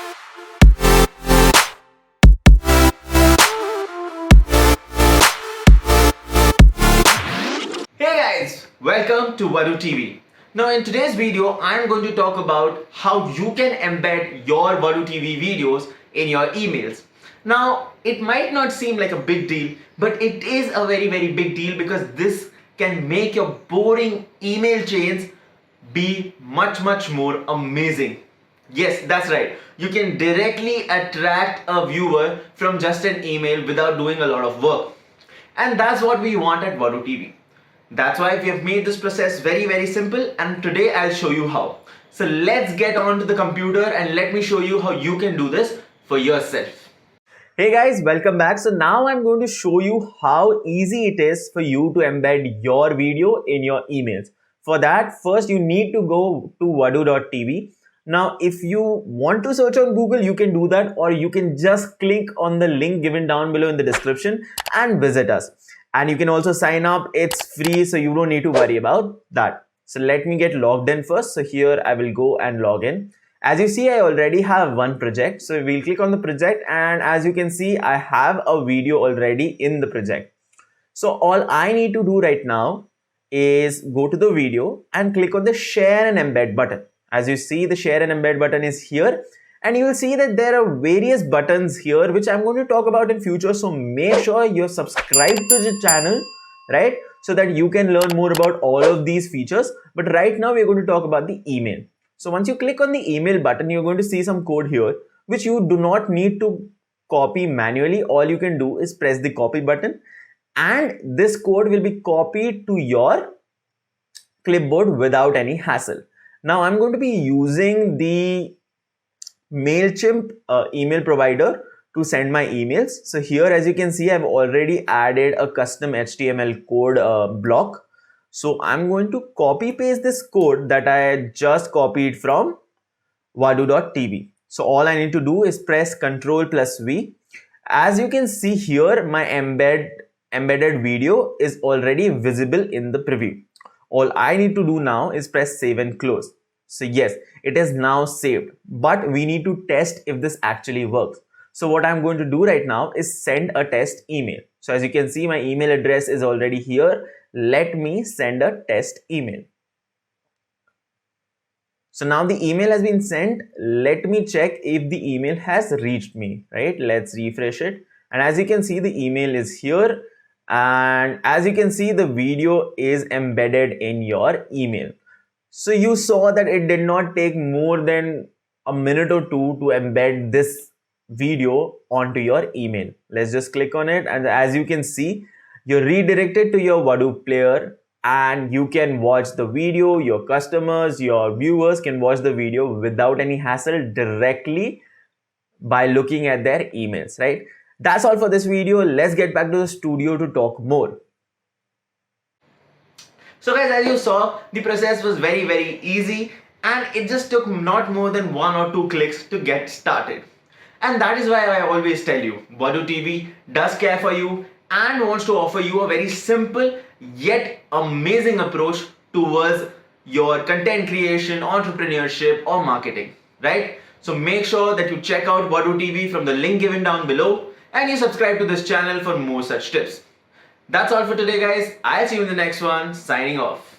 Hey guys, welcome to Vadootv. Now in today's video, I am going to talk about how you can embed your Vadootv videos in your emails. Now it might not seem like a big deal, but it is a very big deal because this can make your boring email chains be much more amazing. Yes, that's right. You can directly attract a viewer from just an email without doing a lot of work. And that's what we want at Vadootv. That's why we have made this process very simple, and today I'll show you how. So let's get on to the computer and let me show you how you can do this for yourself. Hey guys, welcome back. So now I'm going to show you how easy it is for you to embed your video in your emails. For that, first you need to go to Vadootv. Now, if you want to search on Google, you can do that, or you can just click on the link given down below in the description and visit us. And you can also sign up. It's free, so you don't need to worry about that. So let me get logged in first. So here I will go and log in. As you see, I already have one project. So we'll click on the project, and as you can see, I have a video already in the project. So all I need to do right now is go to the video and click on the share and embed button. As you see, the share and embed button is here, and you will see that there are various buttons here which I'm going to talk about in future. So make sure you're subscribed to the channel, right? So that you can learn more about all of these features. But right now we're going to talk about the email. So once you click on the email button, you're going to see some code here which you do not need to copy manually. All you can do is press the copy button, and this code will be copied to your clipboard without any hassle. Now I'm going to be using the MailChimp email provider to send my emails. So here, as you can see, I've already added a custom HTML code block. So I'm going to copy paste this code that I just copied from Vadootv. So all I need to do is press Ctrl+V. As you can see here, my embedded video is already visible in the preview. All I need to do now is press save and close. So yes, it is now saved, but we need to test if this actually works. So what I'm going to do right now is send a test email. So as you can see, my email address is already here. Let me send a test email. So now the email has been sent. Let me check if the email has reached me, right? Let's refresh it. And as you can see, the email is here. And as you can see, the video is embedded in your email. So you saw that it did not take more than a minute or two to embed this video onto your email. Let's just click on it, and as you can see, you're redirected to your Vadootv player, and you can watch the video. Your customers, your viewers can watch the video without any hassle directly by looking at their emails, right? That's all for this video. Let's get back to the studio to talk more. So guys, as you saw, the process was very easy, and it just took not more than 1 or 2 clicks to get started. And that is why I always tell you, Vadootv does care for you and wants to offer you a very simple yet amazing approach towards your content creation, entrepreneurship or marketing, right? So make sure that you check out Vadootv from the link given down below, and you subscribe to this channel for more such tips. That's all for today guys. I'll see you in the next one. Signing off.